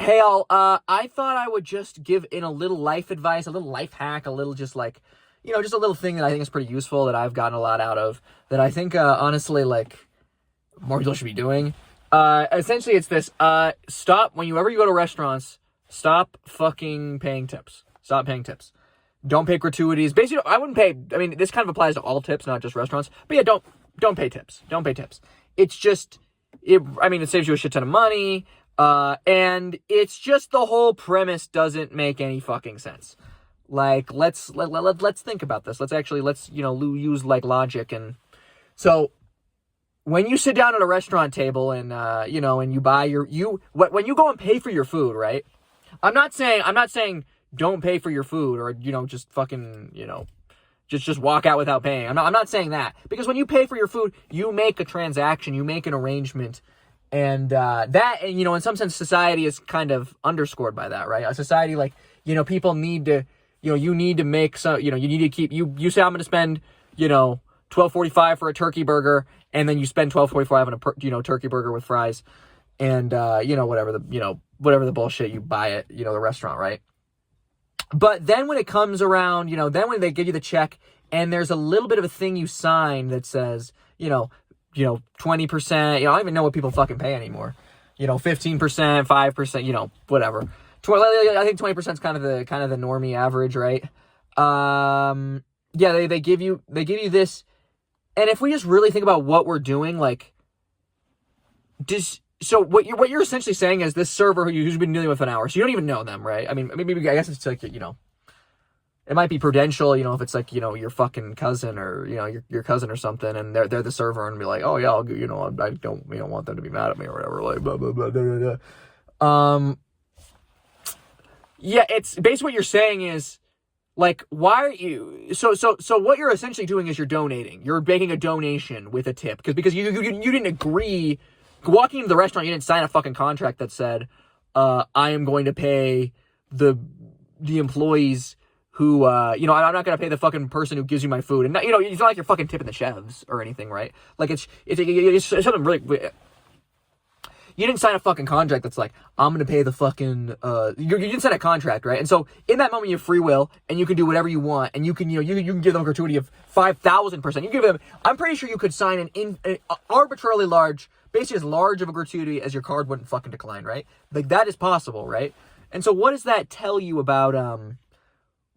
Hey, all, I thought I would just give in a little life advice, a little life hack, a little just like, just a little thing that I think is pretty useful that I've gotten a lot out of that I think, honestly, like, more people should be doing. Essentially, it's this, stop, whenever you go to restaurants, stop fucking paying tips. Stop paying tips. Don't pay gratuities. Basically, I wouldn't pay, I mean, this kind of applies to all tips, not just restaurants, but yeah, don't pay tips. Don't pay tips. It's just, it saves you a shit ton of money. And it's just the whole premise doesn't make any fucking sense. Like, let's think about this. Let's use like logic. And so when you sit down at a restaurant table and, and you buy when you go and pay for your food, right? I'm not saying don't pay for your food or, just fucking, just walk out without paying. I'm not saying that, because when you pay for your food, you make a transaction, you make an arrangement. And in some sense, society is kind of underscored by that, right? A society, like, people need to, you need to make some, you need to keep, you say I'm going to spend, $12.45 for a turkey burger, and then you spend $12.45 on a turkey burger with fries, and, whatever the bullshit, you buy it, the restaurant, right? But then when it comes around, then when they give you the check, and there's a little bit of a thing you sign that says, 20%, I don't even know what people fucking pay anymore. 15%, 5%, whatever. I think 20% is kind of the normie average, right? Yeah, they give you this. And if we just really think about what we're doing, like, so what you're essentially saying is this server who's been dealing with an hour, so you don't even know them, right? I mean, maybe I guess it's like, it might be Prudential, if it's like, your fucking cousin or, your cousin or something, and they're the server, and be like, oh yeah, I don't, want them to be mad at me or whatever, like, blah, blah, blah, blah, blah, blah. Yeah, it's basically what you're saying is, like, why are you, so what you're essentially doing is you're donating. You're making a donation with a tip, because you didn't agree, walking into the restaurant, you didn't sign a fucking contract that said, I am going to pay the employees who, I'm not going to pay the fucking person who gives you my food. And, not, it's not like you're fucking tipping the chefs or anything, right? Like, it's something really, you didn't sign a fucking contract that's like, I'm going to pay the fucking, you didn't sign a contract, right? And so, in that moment, you have free will, and you can do whatever you want, and you can, you can give them a gratuity of 5,000%. You give them, I'm pretty sure you could sign an arbitrarily large, basically as large of a gratuity as your card wouldn't fucking decline, right? Like, that is possible, right? And so, what does that tell you about,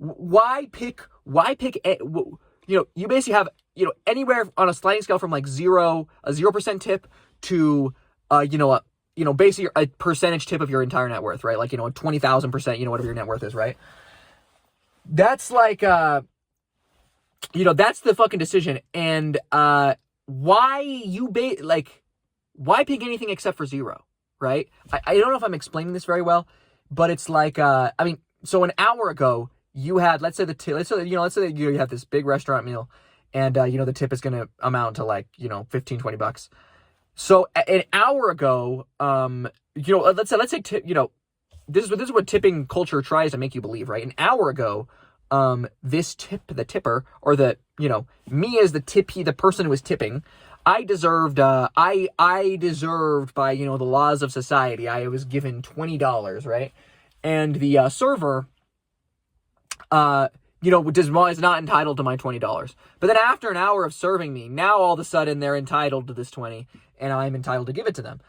why pick, you basically have, anywhere on a sliding scale from like a 0% tip to, basically a percentage tip of your entire net worth, right? Like, 20,000%, whatever your net worth is, right? That's like, that's the fucking decision. And, why pick anything except for zero, right? I don't know if I'm explaining this very well, but it's like, so an hour ago, you had, let's say that you have this big restaurant meal, and, the tip is going to amount to like, 15, $20. So an hour ago, let's say tip, this is what tipping culture tries to make you believe, right? An hour ago, the tipper, or me as the person who was tipping, I deserved, I deserved by, the laws of society, I was given $20, right? And the, server, is not entitled to my $20. But then after an hour of serving me, now all of a sudden they're entitled to this 20, and I'm entitled to give it to them.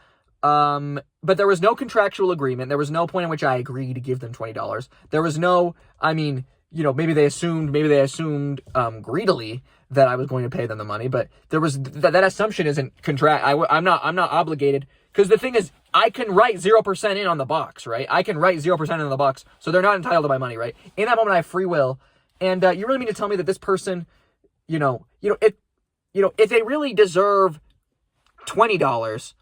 But there was no contractual agreement. There was no point in which I agreed to give them $20. There was no, maybe they assumed greedily that I was going to pay them the money, but there was that assumption isn't I'm not obligated, because the thing is, I can write 0% in on the box, right? I can write 0% in on the box, so they're not entitled to my money, right? In that moment, I have free will, and you really mean to tell me that this person, if they really deserve $20,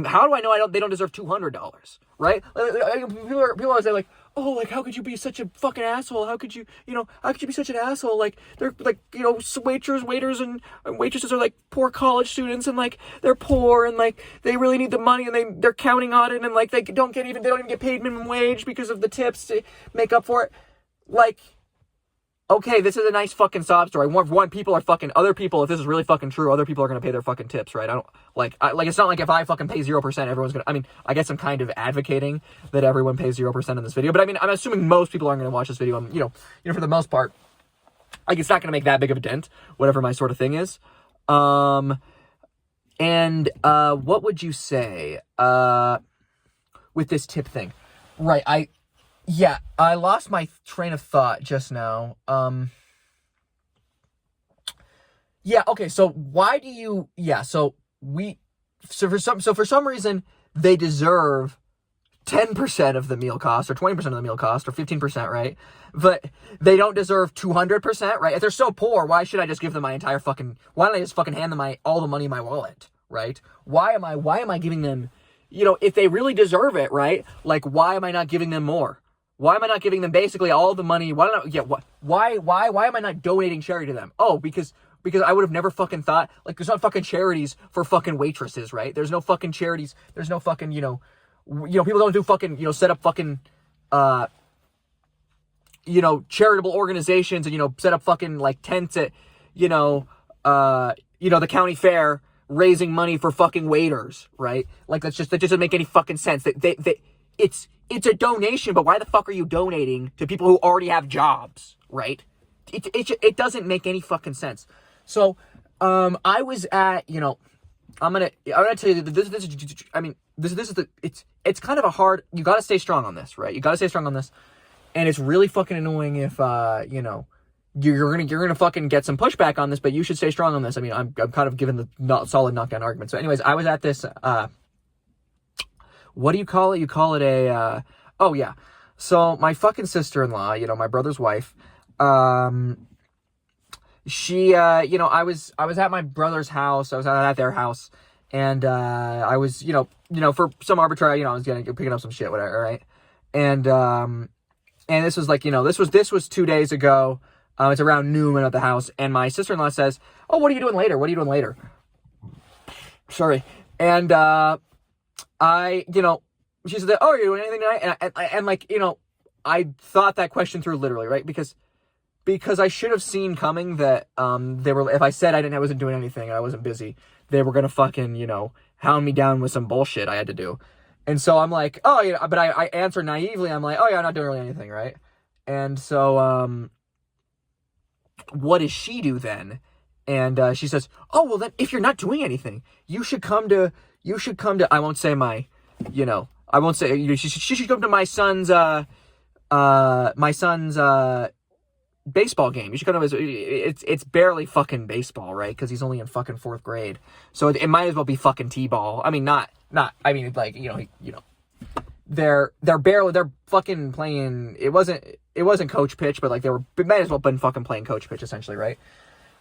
how do I know they don't deserve $200, right? People always say like, oh, like, how could you be such a fucking asshole? How could you be such an asshole? Like, they're like, waiters and waitresses are like poor college students, and like, they're poor, and like, they really need the money, and they're counting on it, and like, they don't even get paid minimum wage because of the tips to make up for it. Like, okay, this is a nice fucking sob story. One, people are fucking, other people, if this is really fucking true, other people are gonna pay their fucking tips, right? I don't, like, it's not like if I fucking pay 0%, everyone's gonna, I mean, I guess I'm kind of advocating that everyone pays 0% in this video, but I mean, I'm assuming most people aren't gonna watch this video, you know, for the most part, like, it's not gonna make that big of a dent, whatever my sort of thing is. What would you say, with this tip thing? Right, I lost my train of thought just now. Yeah, okay, so why do you, so for some reason, they deserve 10% of the meal cost, or 20% of the meal cost, or 15%, right? But they don't deserve 200%, right? If they're so poor, why should I just give them my entire fucking, why don't I just fucking hand them all the money in my wallet, right? Why am I giving them, you know, if they really deserve it, right? Like, why am I not giving them more? Why am I not giving them basically all the money? Why am I not donating charity to them? Oh, because I would have never fucking thought, like, there's not fucking charities for fucking waitresses, right? There's no fucking charities. There's no fucking, people don't do fucking, set up fucking, charitable organizations and, set up fucking, like, tents at, the county fair raising money for fucking waiters, right? Like, that doesn't make any fucking sense. It's a donation, but why the fuck are you donating to people who already have jobs, right? It doesn't make any fucking sense. So, I was at, I'm gonna tell you that it's kind of a hard, you gotta stay strong on this, right? You gotta stay strong on this. And it's really fucking annoying if, you're gonna fucking get some pushback on this, but you should stay strong on this. I mean, I'm kind of giving the solid knockdown argument. So anyways, I was at this, what do you call it? You call it a, oh yeah. So my fucking sister-in-law, my brother's wife, she, I was at my brother's house. I was at their house, and, I was, for some arbitrary, I was picking up some shit, whatever, right? And this was like, this was 2 days ago. It's around noon at the house, and my sister-in-law says, "Oh, what are you doing later? What are you doing later?" Sorry. And, she said, "Oh, are you doing anything tonight?" And I thought that question through literally, right? Because I should have seen coming that, if I said I wasn't doing anything and I wasn't busy, they were gonna fucking, hound me down with some bullshit I had to do. And so I'm like, oh, yeah, but I answer naively. I'm like, oh yeah, I'm not doing really anything, right? And so, what does she do then? And, she says, oh, well then, if you're not doing anything, you should come to, I won't say she should come to my son's baseball game. You should come to it's barely fucking baseball, right? Because he's only in fucking 4th grade. So it might as well be fucking t-ball. I mean, they're fucking playing, it wasn't coach pitch, but like it might as well been fucking playing coach pitch essentially, right?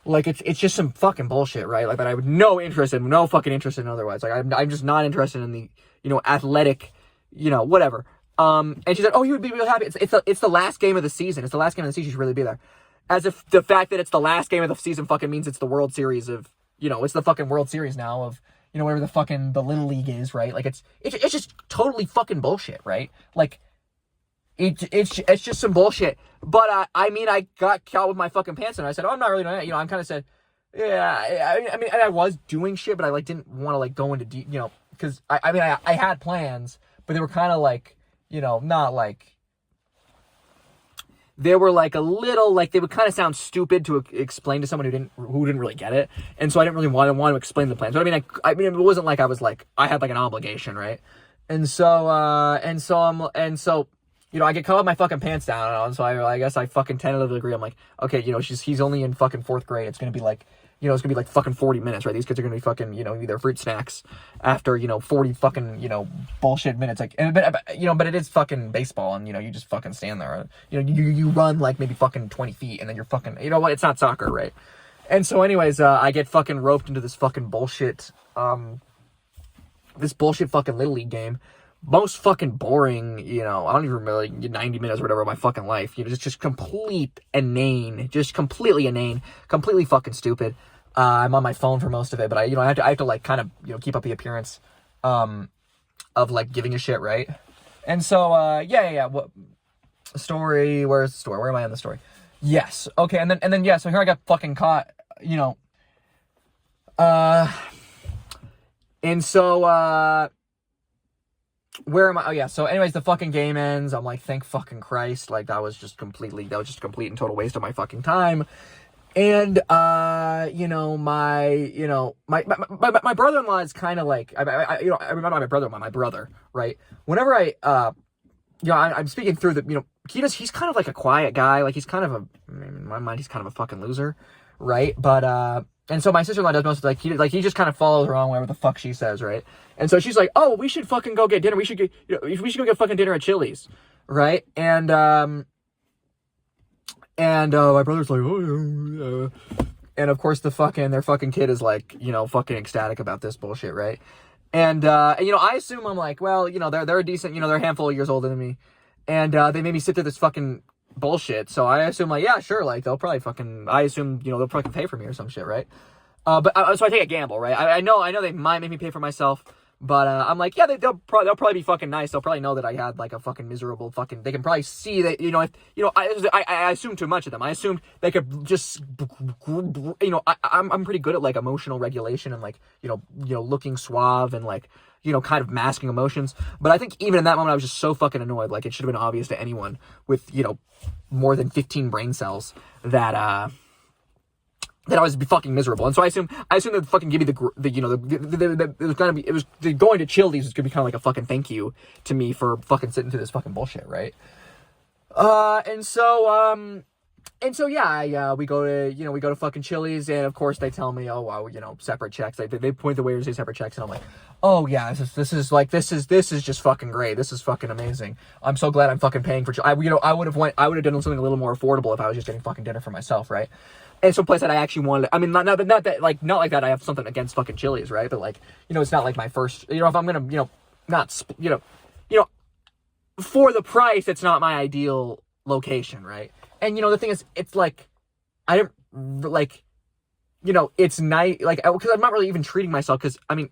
Like, it's just some fucking bullshit, right? Like, that I have no fucking interest in otherwise. Like, I'm just not interested in the, athletic, whatever. And she said, oh, you would be real happy. It's the last game of the season. It's the last game of the season. You should really be there. As if the fact that it's the last game of the season fucking means it's the World Series of, it's the fucking World Series now of, whatever the fucking, the Little League is, right? Like, it's just totally fucking bullshit, right? Like, it's just some bullshit. But, I got caught with my fucking pants and I said, oh, I'm not really doing that. I'm kind of said, yeah, I mean, and I was doing shit, but I, like, didn't want to, like, go into deep, because, I had plans, but they were kind of, like, not, like, they were, like, a little, like, they would kind of sound stupid to explain to someone who didn't really get it, and so I didn't really want to explain the plans, but, I mean, it wasn't like I was, like, I had, like, an obligation, right? And so, I get caught with my fucking pants down, and so I guess I fucking tentatively agree. I'm like, okay, he's only in fucking 4th grade. It's gonna be like, it's gonna be like fucking 40 minutes, right? These kids are gonna be fucking, either fruit snacks after, 40 fucking, bullshit minutes. Like, but it is fucking baseball, and, you just fucking stand there. You run like maybe fucking 20 feet, and then you're fucking, it's not soccer, right? And so anyways, I get fucking roped into this fucking bullshit, fucking Little League game. Most fucking boring, I don't even remember, like, 90 minutes or whatever of my fucking life. Just completely inane, completely fucking stupid. I'm on my phone for most of it, but I have to like kind of, keep up the appearance, of like giving a shit, right? And so, What story? Where's the story? Where am I on the story? Yes. Okay. And then yeah. So here I got fucking caught. You know. And so where am I? Oh yeah. So anyways, the fucking game ends. I'm like, thank fucking Christ. Like that was just a complete and total waste of my fucking time. And you know, my brother-in-law is kind of like I remember my brother-in-law, my brother, right? Whenever I'm speaking through the, he's kind of like a quiet guy. Like he's kind of in my mind, he's kind of a fucking loser, right? But and so my sister-in-law does most of he just kind of follows her on whatever the fuck she says, right? And so she's like, oh, we should fucking go get dinner. We should go get fucking dinner at Chili's, right? And my brother's like, oh yeah. And of course their fucking kid is like, fucking ecstatic about this bullshit, right? And I assume I'm like, well, they're a decent, they're a handful of years older than me. And they made me sit through this fucking bullshit. So I assume like, yeah, sure, like they'll probably fucking, they'll probably pay for me or some shit, right? So I take a gamble, right? I know they might make me pay for myself. But I'm like, yeah, they'll probably be fucking nice. They'll probably know that I had like a fucking miserable fucking. They can probably see that I assumed too much of them. I assumed they could just I'm pretty good at like emotional regulation and like looking suave and like kind of masking emotions. But I think even in that moment I was just so fucking annoyed. Like it should have been obvious to anyone with more than 15 brain cells that I was fucking miserable. And so I assumed they'd fucking give me going to Chili's was gonna be kind of like a fucking thank you to me for fucking sitting through this fucking bullshit, right? And so yeah, we go to fucking Chili's, and of course they tell me, oh wow, separate checks. They point the waiters, say separate checks, and I'm like, oh yeah, this is just fucking great. This is fucking amazing. I'm so glad I'm fucking paying for. I would have done something a little more affordable if I was just getting fucking dinner for myself, right? And some place that I actually wanted. I mean, not like that. I have something against fucking Chili's, right? But like, it's not like my first. If I'm gonna, for the price, it's not my ideal location, right? And the thing is, it's like, I don't like, it's nice, like, because I'm not really even treating myself. Because I mean,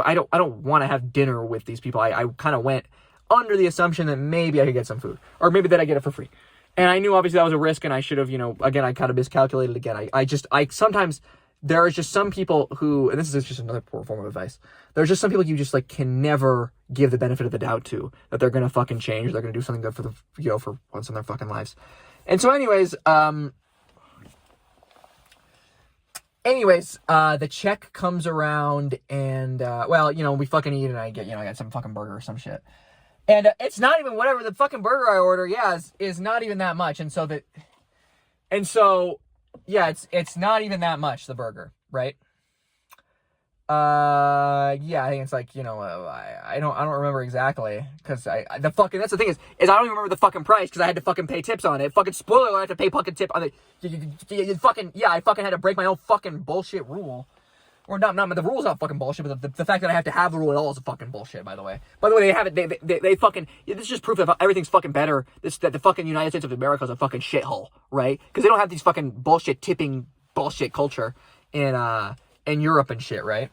I don't want to have dinner with these people. I kind of went under the assumption that maybe I could get some food, or maybe that I get it for free. And I knew obviously that was a risk, and I should have, again, I kind of miscalculated again. I sometimes, there are just some people who, and this is just another poor form of advice, there's just some people you just like can never give the benefit of the doubt to, that they're going to fucking change, they're going to do something good for the, for once in their fucking lives. And so anyways, the check comes around, and, we fucking eat, and I got some fucking burger or some shit. And it's not even whatever the fucking burger I order, is not even that much. And so it's not even that much, the burger, right? I think it's like, I don't remember exactly, because that's the thing is I don't even remember the fucking price, because I had to fucking pay tips on it. Fucking spoiler, I had to pay fucking tip on it. I fucking had to break my own fucking bullshit rule. Or not, the rule's not fucking bullshit, but the fact that I have to have the rule at all is a fucking bullshit, by the way. By the way, they have it, they fucking, this is just proof that everything's fucking better, that the fucking United States of America is a fucking shithole, right? Because they don't have these fucking bullshit tipping bullshit culture in Europe and shit, right?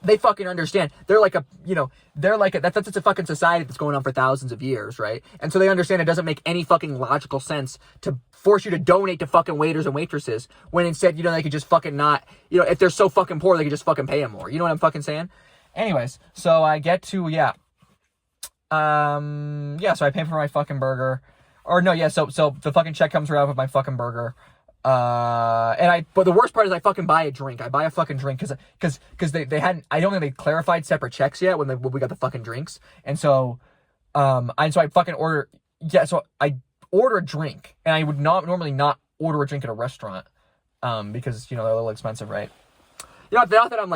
They fucking understand. They're like that's a fucking society that's going on for thousands of years, right? And so they understand it doesn't make any fucking logical sense to force you to donate to fucking waiters and waitresses, when instead, they could just fucking not, if they're so fucking poor, they could just fucking pay them more. You know what I'm fucking saying? Anyways, so I get to, so I pay for my fucking burger. Or no, so the fucking check comes around with my fucking burger. But the worst part is I fucking buy a drink. I buy a fucking drink because they hadn't, I don't think they clarified separate checks yet when we got the fucking drinks. And so I fucking order, so I order a drink, and I would normally not order a drink at a restaurant, because, they're a little expensive, right? Not that I'm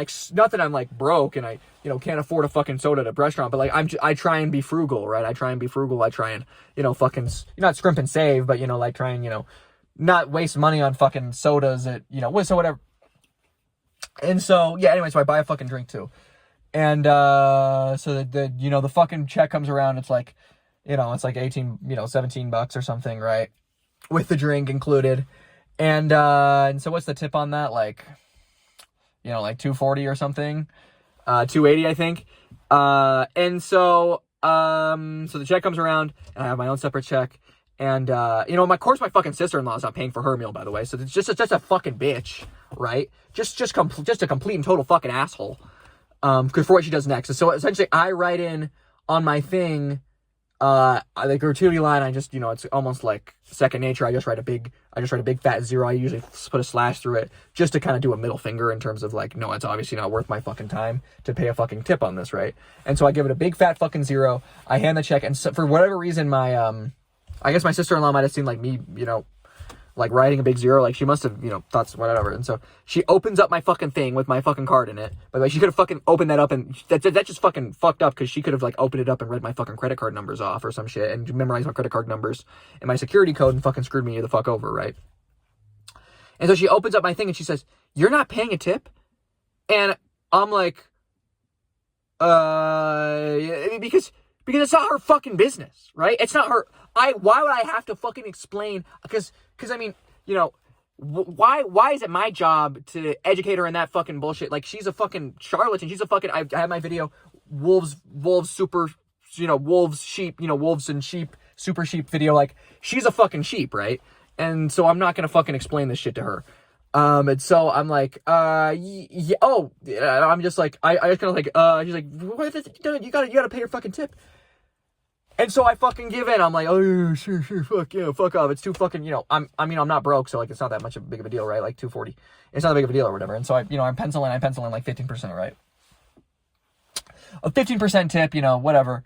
like broke and I, can't afford a fucking soda at a restaurant, but like I try and be frugal, right? I try and be frugal. I try and, fucking, not scrimp and save, but, like try and, not waste money on fucking sodas at, so whatever. And so, anyway, so I buy a fucking drink too. And, so the fucking check comes around, it's like, it's like 18, $17 or something, right? With the drink included. And so what's the tip on that? Like, like $2.40 or something, $2.80, I think. And so the check comes around, and I have my own separate check. And, you know, of course my fucking sister-in-law's not paying for her meal, by the way. So it's just a fucking bitch, right? Just a complete and total fucking asshole. Cause for what she does next. So essentially I write in on my thing, the gratuity line, I just, you know, it's almost like second nature. I just write a big fat 0. I usually put a slash through it just to kind of do a middle finger in terms of like, no, it's obviously not worth my fucking time to pay a fucking tip on this, right? And so I give it a big fat fucking 0. I hand the check, and so for whatever reason, I guess my sister-in-law might have seen like me, you know, like writing a big 0, like she must have, you know, thought whatever. And so she opens up my fucking thing with my fucking card in it. By the way, she could have fucking opened that up, and that just fucking fucked up, because she could have like opened it up and read my fucking credit card numbers off or some shit and memorized my credit card numbers and my security code and fucking screwed me the fuck over, right? And so she opens up my thing and she says, "You're not paying a tip?" And I'm like, because it's not her fucking business, right? It's not her. Why would I have to fucking explain? Because I mean, you know, why is it my job to educate her in that fucking bullshit? Like, she's a fucking charlatan. She's a fucking, I have my video, wolves, super, you know, wolves, sheep, you know, wolves and sheep, super sheep video. Like, she's a fucking sheep, right? And so I'm not going to fucking explain this shit to her. And so I'm like, yeah, oh, yeah, I'm just like, I just kind of like, she's like, what is it? You gotta pay your fucking tip. And so I fucking give in. I'm like, oh, sure, fuck yeah, fuck off. It's too fucking, you know, I'm not broke, so like it's not that much of a big of a deal, right? Like $240. It's not that big of a deal or whatever. And so I pencil in like 15%, right? A 15% tip, you know, whatever.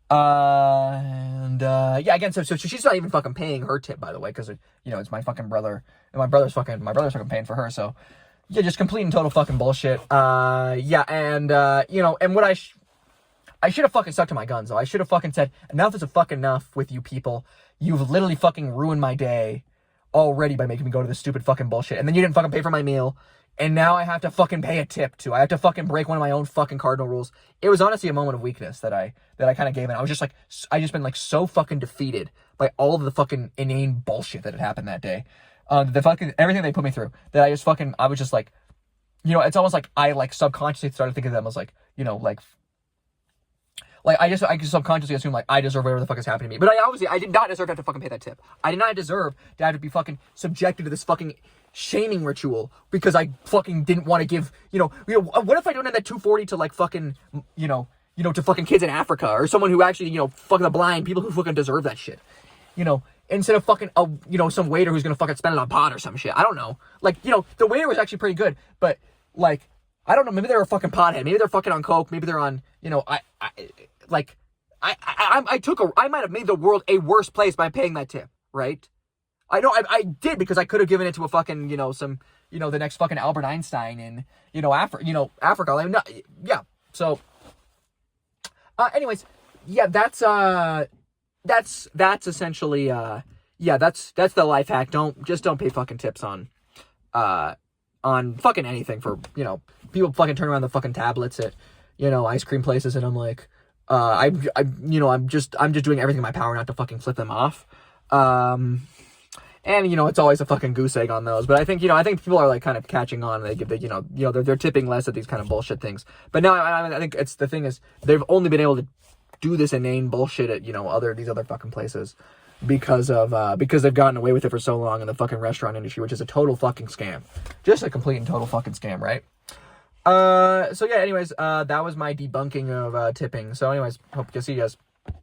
Yeah, again, so she's not even fucking paying her tip, by the way, because, you know, it's my fucking brother, and my brother's fucking paying for her, so, yeah, just complete and total fucking bullshit. Yeah, and, you know, and what I should have fucking stuck to my guns, though. I should have fucking said, enough is a fucking enough with you people. You've literally fucking ruined my day already by making me go to this stupid fucking bullshit. And then you didn't fucking pay for my meal. And now I have to fucking pay a tip, too. I have to fucking break one of my own fucking cardinal rules. It was honestly a moment of weakness that I kind of gave in. I was just like, I just been like so fucking defeated by all of the fucking inane bullshit that had happened that day. The fucking, everything they put me through, that I was just like, you know, it's almost like I like subconsciously started thinking of them as like, you know, like I just subconsciously assume like I deserve whatever the fuck is happening to me. But I did not deserve to have to fucking pay that tip. I did not deserve to have to be fucking subjected to this fucking shaming ritual because I fucking didn't want to give, you know, what if I don't have that $240 to like fucking, you know, to fucking kids in Africa or someone who actually, you know, fucking the blind, people who fucking deserve that shit, you know, instead of fucking, you know, some waiter who's gonna fucking spend it on pot or some shit. I don't know. Like, you know, the waiter was actually pretty good, but like, I don't know, maybe they're a fucking pothead, maybe they're fucking on coke, maybe they're on, you know, I might have made the world a worse place by paying that tip, right? I know I did, because I could have given it to a fucking, you know, some, you know, the next fucking Albert Einstein in, you know, Africa. Like, yeah. So, anyways, yeah, that's essentially, yeah, that's the life hack. Don't pay fucking tips on fucking anything for, you know, people fucking turn around the fucking tablets at, you know, ice cream places, and I'm like, I'm just doing everything in my power not to fucking flip them off. And, you know, it's always a fucking goose egg on those. But I think people are, like, kind of catching on. They give the, you know, they're tipping less at these kind of bullshit things. But now, I think the thing is, they've only been able to do this inane bullshit at, you know, these other fucking places because they've gotten away with it for so long in the fucking restaurant industry, which is a total fucking scam. Just a complete and total fucking scam, right? So yeah, anyways, that was my debunking of tipping. So anyways, hope to see you guys.